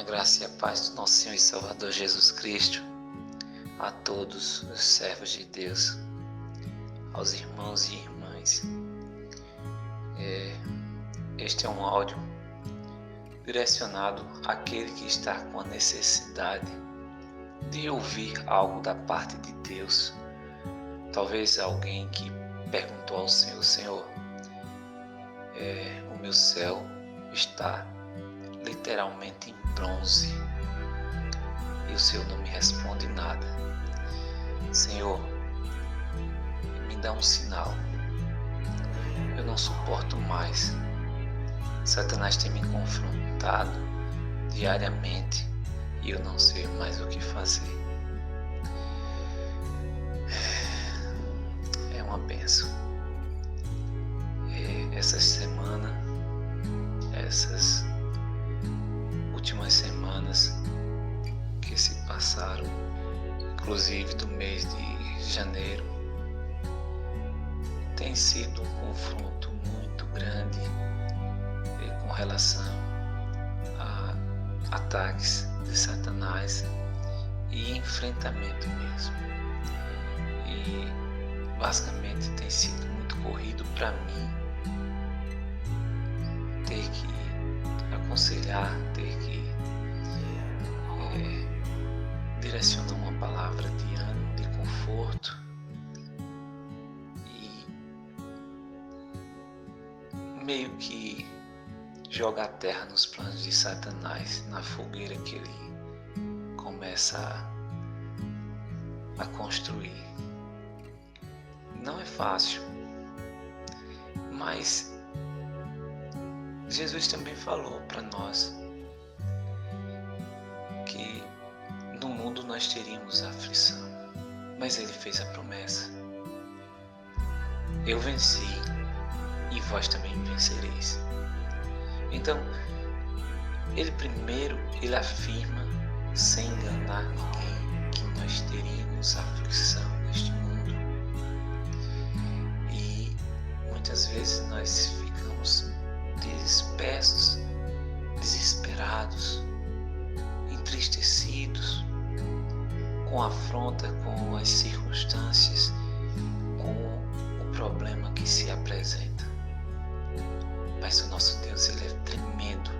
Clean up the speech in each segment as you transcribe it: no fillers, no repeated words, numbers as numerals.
A graça e a paz do nosso Senhor e Salvador Jesus Cristo a todos os servos de Deus, aos irmãos e irmãs. Este é um áudio direcionado àquele que está com a necessidade de ouvir algo da parte de Deus. Talvez alguém que perguntou ao Senhor: Senhor, o meu céu está literalmente em bronze e o Senhor não me responde nada. Senhor, me dá um sinal. Eu não suporto mais. Satanás tem me confrontado diariamente e eu não sei mais o que fazer. É uma bênção. Essas últimas semanas que se passaram, inclusive do mês de janeiro, tem sido um confronto muito grande com relação a ataques de Satanás e enfrentamento mesmo. E basicamente tem sido muito corrido para mim ter que aconselhar, ter que direcionar uma palavra de ânimo, de conforto e meio que jogar terra nos planos de Satanás, na fogueira que ele começa a construir. Não é fácil, mas Jesus também falou para nós que no mundo nós teríamos aflição, mas Ele fez a promessa: eu venci e vós também vencereis. Então, Ele afirma, sem enganar ninguém, que nós teríamos aflição neste mundo. E muitas vezes nós ficamos dispersos, desesperados, entristecidos, com a afronta, com as circunstâncias, com o problema que se apresenta. Mas o nosso Deus, Ele é tremendo,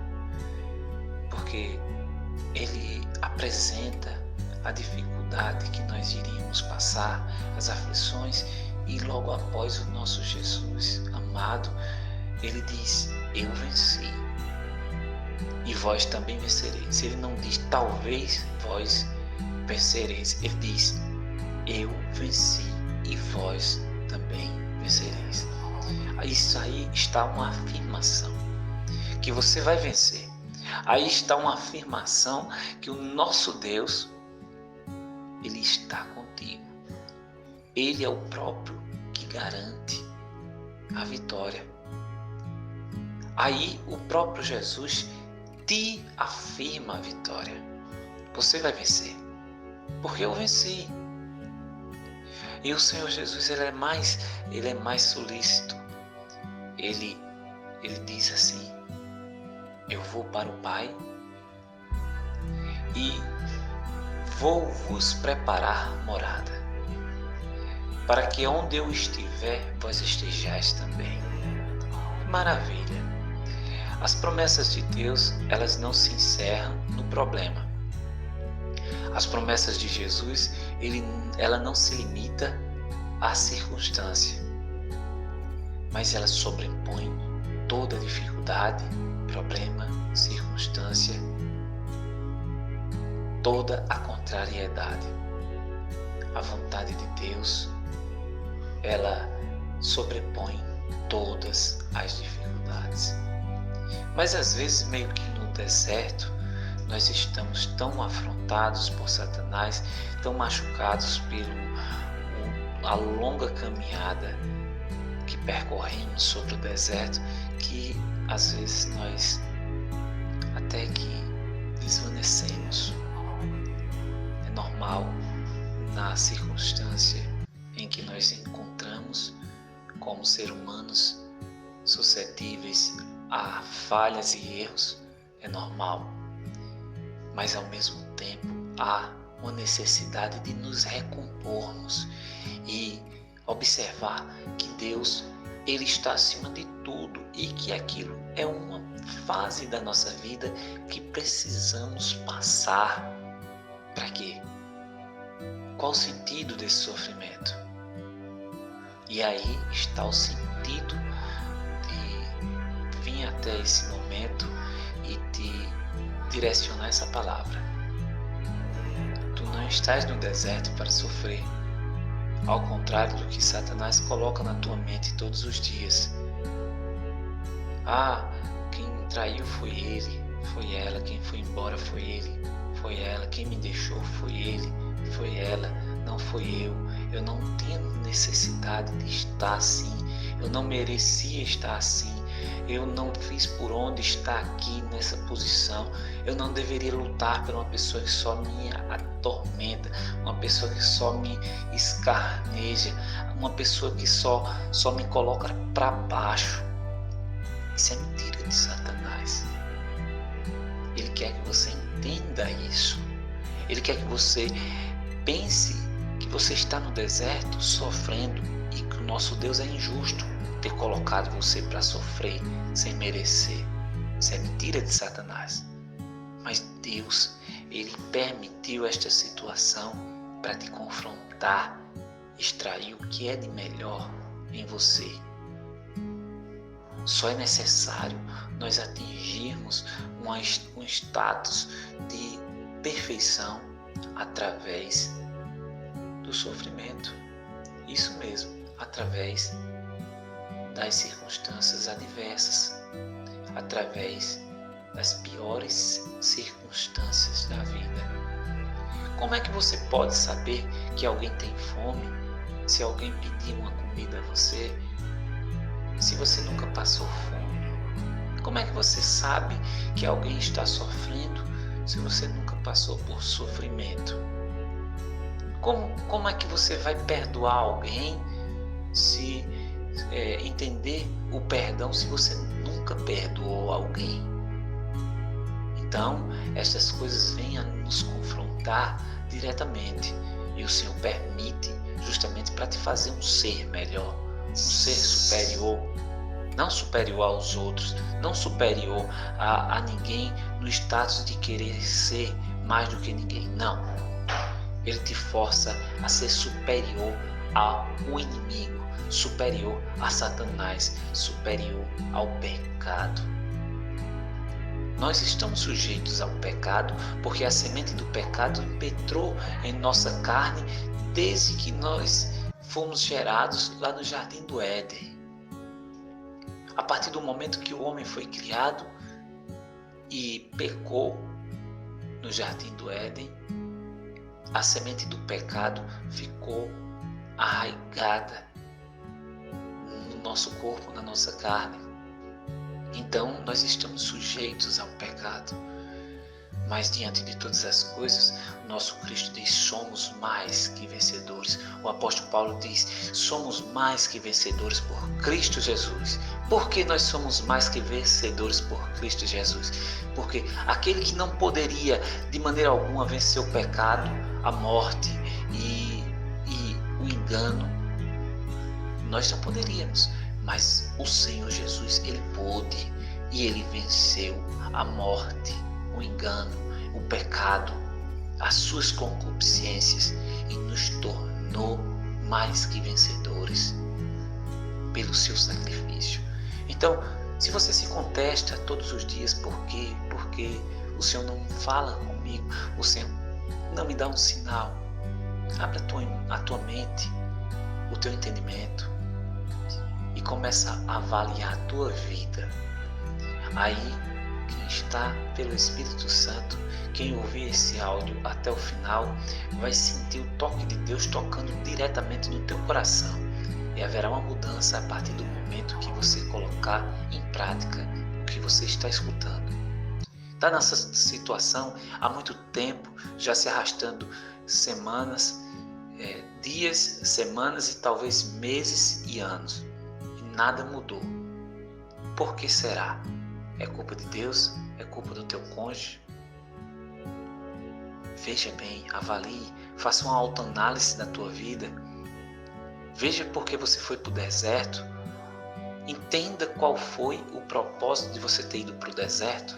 porque Ele apresenta a dificuldade que nós iríamos passar, as aflições, e logo após o nosso Jesus amado, Ele diz: eu venci e vós também vencereis. Ele não diz talvez vós vencereis, Ele diz: eu venci e vós também vencereis. Isso aí está uma afirmação que você vai vencer. Aí está uma afirmação que o nosso Deus, Ele está contigo. Ele é o próprio que garante a vitória. Aí o próprio Jesus te afirma a vitória. Você vai vencer, porque eu venci. E o Senhor Jesus, Ele é mais solícito. Ele diz assim: eu vou para o Pai e vou vos preparar morada, para que onde eu estiver, vós estejais também. Maravilha! As promessas de Deus, elas não se encerram no problema. As promessas de Jesus, ela não se limita à circunstância, mas ela sobrepõe toda dificuldade, problema, circunstância, toda a contrariedade. A vontade de Deus, ela sobrepõe todas as dificuldades. Mas às vezes, meio que no deserto, nós estamos tão afrontados por Satanás, tão machucados pela longa caminhada que percorremos sobre o deserto, que às vezes nós até que desvanecemos. É normal na circunstância em que nós encontramos como seres humanos suscetíveis a falhas e erros, é normal. mas ao mesmo tempo há uma necessidade de nos recompormos e observar que Deus, Ele está acima de tudo e que aquilo é uma fase da nossa vida que precisamos passar. Para quê? Qual o sentido desse sofrimento? E aí está o sentido de vir até esse momento e te direcionar essa palavra. Tu não estás no deserto para sofrer, ao contrário do que Satanás coloca na tua mente todos os dias. Quem me traiu foi ele, foi ela, quem foi embora foi ele, foi ela, quem me deixou foi ele, foi ela, não foi eu não tenho necessidade de estar assim, eu não merecia estar assim, eu não fiz por onde estar aqui nessa posição, eu não deveria lutar por uma pessoa que só me atormenta, uma pessoa que só me escarneja, uma pessoa que só me coloca para baixo. Isso é mentira de Satanás. Ele quer que você entenda isso. Ele quer que você pense que você está no deserto sofrendo e que o nosso Deus é injusto ter colocado você para sofrer sem merecer. Isso é mentira de Satanás. Mas Deus, Ele permitiu esta situação para te confrontar, extrair o que é de melhor em você. Só é necessário nós atingirmos um status de perfeição através do sofrimento. Isso mesmo, através das circunstâncias adversas, através das piores circunstâncias da vida. Como é que você pode saber que alguém tem fome se alguém pedir uma comida a você, se você nunca passou fome? Como é que você sabe que alguém está sofrendo se você nunca passou por sofrimento? Como é que você vai perdoar alguém, se entender o perdão se você nunca perdoou alguém? Então, estas coisas vêm a nos confrontar diretamente e o Senhor permite justamente para te fazer um ser melhor, um ser superior, não superior aos outros, não superior a ninguém no status de querer ser mais do que ninguém, não. Ele te força a ser superior ao inimigo, superior a Satanás, superior ao pecado. Nós estamos sujeitos ao pecado porque a semente do pecado penetrou em nossa carne desde que nós fomos gerados lá no Jardim do Éden. A partir do momento que o homem foi criado e pecou no Jardim do Éden, a semente do pecado ficou arraigada no nosso corpo, na nossa carne. Então, nós estamos sujeitos ao pecado. Mas diante de todas as coisas, o nosso Cristo diz: somos mais que vencedores. O apóstolo Paulo diz: somos mais que vencedores por Cristo Jesus. Por que nós somos mais que vencedores por Cristo Jesus? Porque aquele que não poderia de maneira alguma vencer o pecado, a morte e o engano, nós não poderíamos. Mas o Senhor Jesus, Ele pôde e Ele venceu a morte, o engano, o pecado, as suas concupiscências e nos tornou mais que vencedores pelo seu sacrifício. Então, se você se contesta todos os dias, por quê? Porque o Senhor não fala comigo, o Senhor não me dá um sinal. Abra a tua mente, o teu entendimento e começa a avaliar a tua vida. Aí, quem está pelo Espírito Santo, quem ouvir esse áudio até o final, vai sentir o toque de Deus tocando diretamente no teu coração. E haverá uma mudança a partir do momento que você colocar em prática o que você está escutando. Está nessa situação há muito tempo, já se arrastando semanas, dias, semanas e talvez meses e anos. E nada mudou. Por que será? É culpa de Deus? É culpa do teu cônjuge? Veja bem, avalie, faça uma autoanálise da tua vida. Veja por que você foi para o deserto. Entenda qual foi o propósito de você ter ido para o deserto.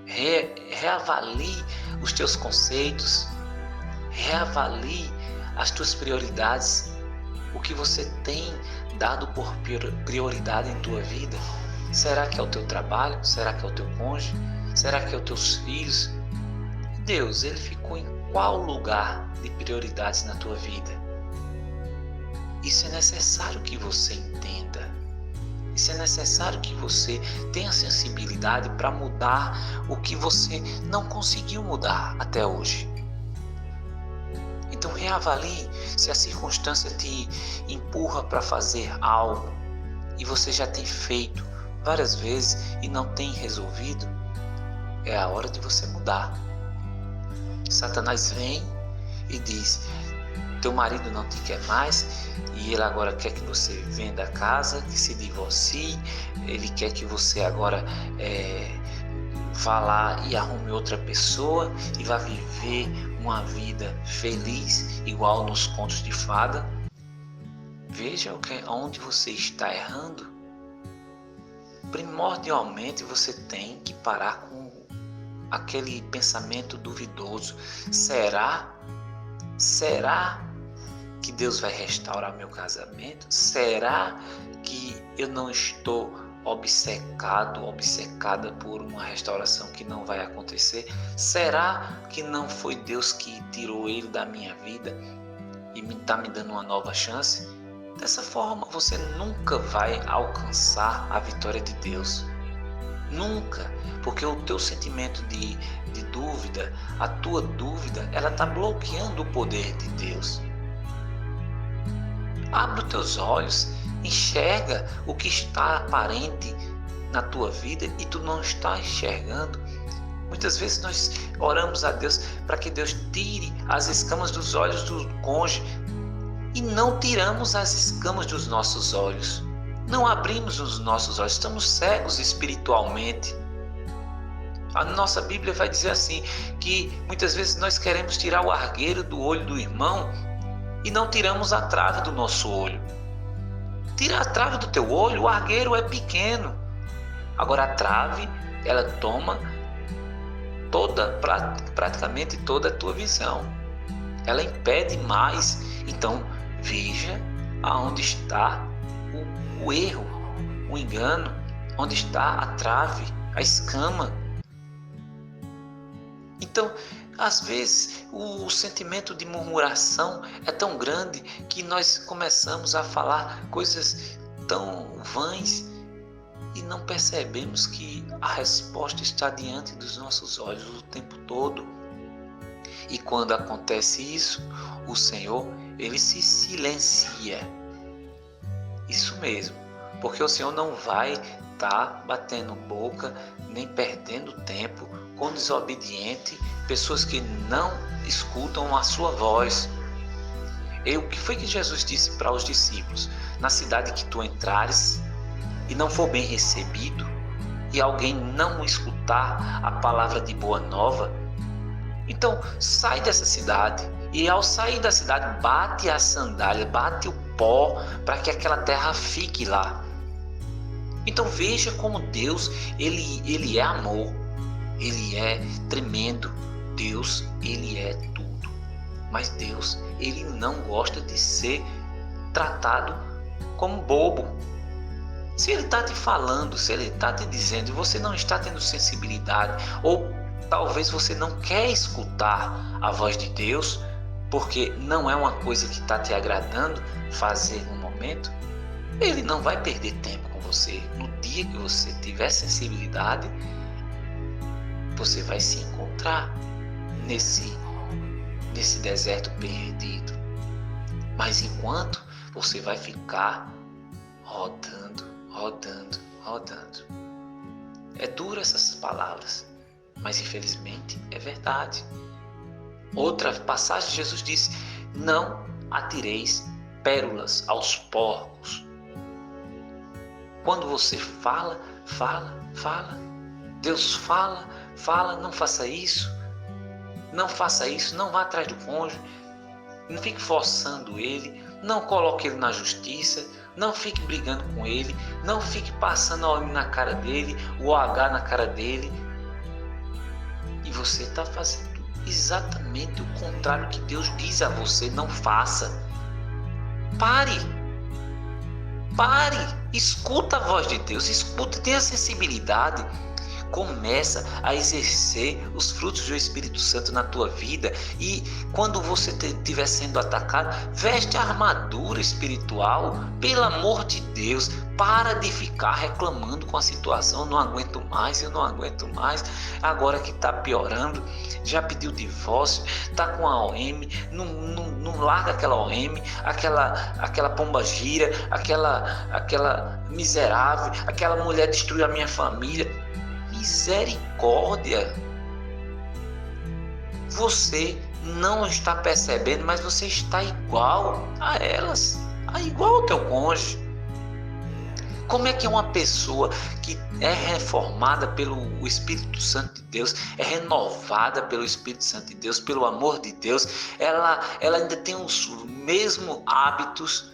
Reavalie os teus conceitos. Reavalie as tuas prioridades. O que você tem dado por prioridade em tua vida. Será que é o teu trabalho? Será que é o teu cônjuge? Será que é os teus filhos? Deus, ele ficou em qual lugar de prioridades na tua vida? Isso é necessário que você entenda. Isso é necessário que você tenha sensibilidade para mudar o que você não conseguiu mudar até hoje. Então reavalie se a circunstância te empurra para fazer algo e você já tem feito várias vezes e não tem resolvido. É a hora de você mudar. Satanás vem e diz: teu marido não te quer mais e ele agora quer que você venda a casa, que se divorcie, ele quer que você agora vá lá e arrume outra pessoa e vá viver uma vida feliz igual nos contos de fada. Veja onde você está errando. Primordialmente você tem que parar com aquele pensamento duvidoso. Será que Deus vai restaurar meu casamento? Será que eu não estou obcecada por uma restauração que não vai acontecer? Será que não foi Deus que tirou ele da minha vida e está me dando uma nova chance? Dessa forma você nunca vai alcançar a vitória de Deus. Nunca, porque o teu sentimento de dúvida, a tua dúvida, ela está bloqueando o poder de Deus. Abre os teus olhos, enxerga o que está aparente na tua vida e tu não está enxergando. Muitas vezes nós oramos a Deus para que Deus tire as escamas dos olhos do cônjuge e não tiramos as escamas dos nossos olhos. Não abrimos os nossos olhos, estamos cegos espiritualmente. A nossa Bíblia vai dizer assim, que muitas vezes nós queremos tirar o argueiro do olho do irmão e não tiramos a trave do nosso olho. Tira a trave do teu olho, o argueiro é pequeno. Agora a trave, ela toma praticamente toda a tua visão. Ela impede mais. Então veja aonde está o erro, o engano, onde está a trave, a escama. Então, às vezes, o sentimento de murmuração é tão grande que nós começamos a falar coisas tão vãs e não percebemos que a resposta está diante dos nossos olhos o tempo todo. E quando acontece isso, o Senhor, ele se silencia. Isso mesmo, porque o Senhor não vai estar batendo boca, nem perdendo tempo com desobediente, pessoas que não escutam a sua voz. E o que foi que Jesus disse para os discípulos? Na cidade que tu entrares e não for bem recebido, e alguém não escutar a palavra de boa nova, então sai dessa cidade. E ao sair da cidade, bate a sandália, bate o pó para que aquela terra fique lá. Então veja como Deus, ele é amor, ele é tremendo. Deus, ele é tudo. Mas Deus, ele não gosta de ser tratado como bobo. Se ele está te falando, se ele está te dizendo e você não está tendo sensibilidade, ou talvez você não quer escutar a voz de Deus, porque não é uma coisa que está te agradando fazer no momento, ele não vai perder tempo com você. No dia que você tiver sensibilidade, você vai se encontrar nesse deserto perdido. Mas enquanto você vai ficar rodando. É duro essas palavras, mas infelizmente é verdade. Outra passagem, Jesus disse: não atireis pérolas aos porcos. Quando você fala, Deus fala, não faça isso. Não faça isso, não vá atrás do cônjuge, não fique forçando ele, não coloque ele na justiça, não fique brigando com ele, não fique passando a OM na cara dele, o H na cara dele. E você está fazendo exatamente o contrário que Deus diz a você, não faça. Pare, escuta a voz de Deus, escuta, tenha sensibilidade. Começa a exercer os frutos do Espírito Santo na tua vida. E quando você estiver sendo atacado, veste a armadura espiritual. Pelo amor de Deus, para de ficar reclamando com a situação. Eu não aguento mais. Agora que está piorando, já pediu divórcio, está com a OM, não larga aquela OM, aquela pomba gira, aquela miserável, aquela mulher destruiu a minha família. Misericórdia! Você não está percebendo, mas você está igual a elas, igual ao teu cônjuge. Como é que uma pessoa que é reformada pelo Espírito Santo de Deus, é renovada pelo Espírito Santo de Deus, pelo amor de Deus, ela ainda tem os mesmos hábitos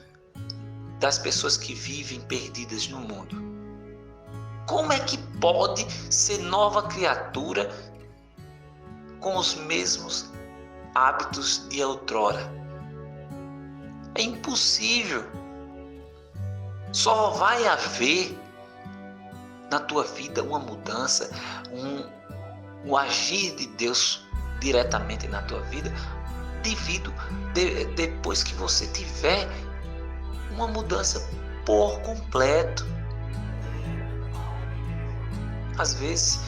das pessoas que vivem perdidas no mundo? Como é que pode ser nova criatura com os mesmos hábitos de outrora? É impossível. Só vai haver na tua vida uma mudança, um agir de Deus diretamente na tua vida, depois que você tiver uma mudança por completo. Às vezes,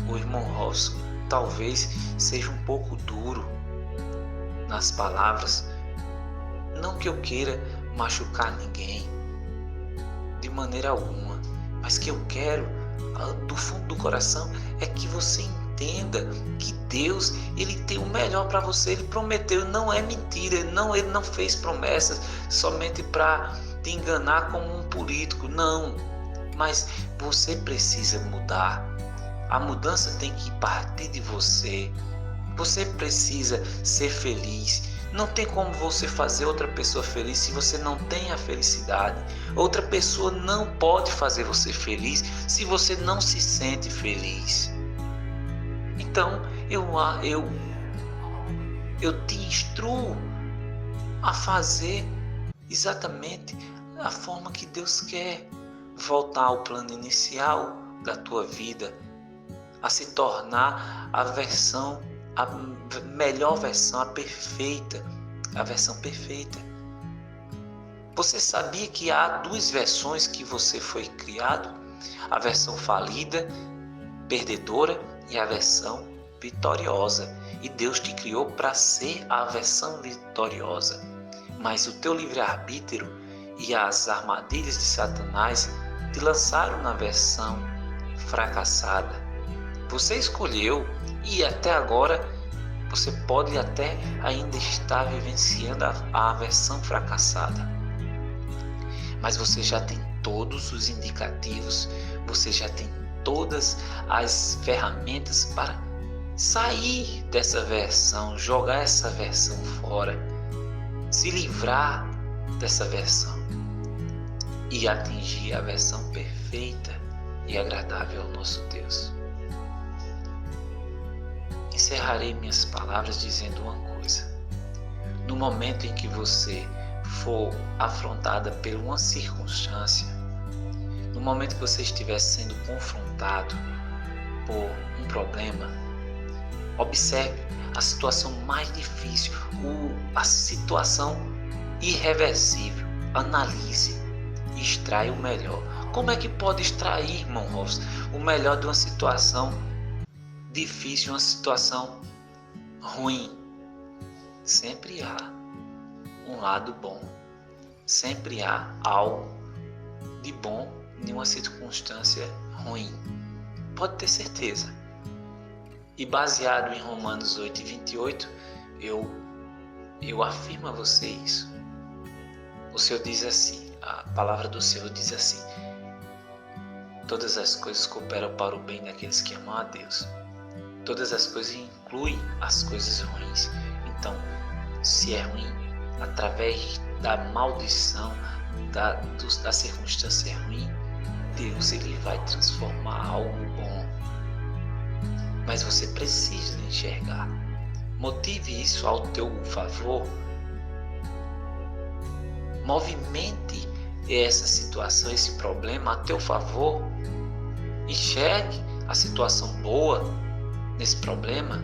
o irmão Robson talvez seja um pouco duro nas palavras. Não que eu queira machucar ninguém, de maneira alguma. Mas que eu quero, do fundo do coração, é que você entenda que Deus, Ele tem o melhor para você. Ele prometeu, não é mentira. Ele não fez promessas somente para te enganar como um político. Não. Mas você precisa mudar. A mudança tem que partir de você. Você precisa ser feliz. Não tem como você fazer outra pessoa feliz se você não tem a felicidade. Outra pessoa não pode fazer você feliz se você não se sente feliz. Então, eu te instruo a fazer exatamente a forma que Deus quer. Voltar ao plano inicial da tua vida, a se tornar a melhor versão, a versão perfeita. Você sabia que há duas versões que você foi criado? A versão falida, perdedora, e a versão vitoriosa. E Deus te criou para ser a versão vitoriosa. Mas o teu livre-arbítrio e as armadilhas de Satanás te lançaram na versão fracassada. Você escolheu e até agora você pode até ainda estar vivenciando a versão fracassada. Mas você já tem todos os indicativos, você já tem todas as ferramentas para sair dessa versão, jogar essa versão fora, se livrar dessa versão e atingir a versão perfeita e agradável ao nosso Deus. Encerrarei minhas palavras dizendo uma coisa. No momento em que você for afrontada por uma circunstância, no momento que você estiver sendo confrontado por um problema, observe a situação mais difícil, a situação irreversível. Analise e extrai o melhor. Como é que pode extrair, irmão Robson, o melhor de uma situação difícil, uma situação ruim? Sempre há um lado bom. Sempre há algo de bom em uma circunstância ruim. Pode ter certeza. E baseado em Romanos 8:28, eu afirmo a você isso. O Senhor diz assim, a palavra do Senhor diz assim: todas as coisas cooperam para o bem daqueles que amam a Deus. Todas as coisas incluem inclui as coisas ruins. Então, se é ruim, através da maldição, da circunstância ruim, Deus ele vai transformar algo bom. Mas você precisa enxergar. Motive isso ao teu favor. Movimente essa situação, esse problema a teu favor. Enxergue a situação boa nesse problema.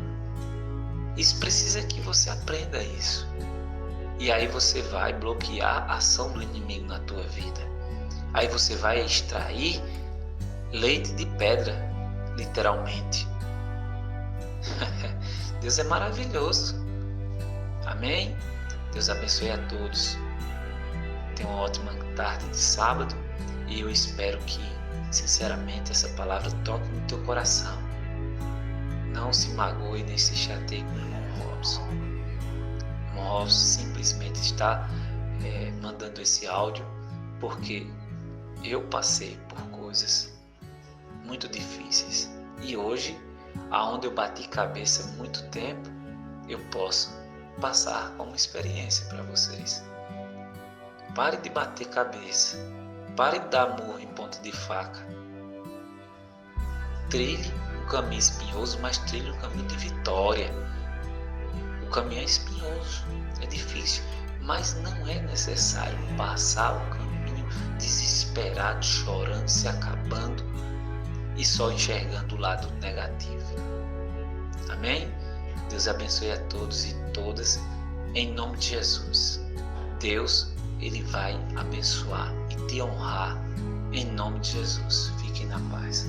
Isso precisa que você aprenda isso. E aí você vai bloquear a ação do inimigo na tua vida. Aí você vai extrair leite de pedra, literalmente. Deus é maravilhoso. Amém? Deus abençoe a todos. Tenha uma ótima tarde de sábado e eu espero que, sinceramente, essa palavra toque no teu coração. Não se magoe nem se chateie com o irmão Robson. O irmão Robson simplesmente está mandando esse áudio porque eu passei por coisas muito difíceis. E hoje, aonde eu bati cabeça há muito tempo, eu posso passar como experiência para vocês. Pare de bater cabeça. Pare de dar murro em ponta de faca. Trilhe um caminho espinhoso, mas trilhe um caminho de vitória. O caminho é espinhoso, é difícil, mas não é necessário passar o caminho desesperado, chorando, se acabando e só enxergando o lado negativo. Amém? Deus abençoe a todos e todas, em nome de Jesus. Deus, Ele vai abençoar e te honrar, em nome de Jesus. Fiquem na paz.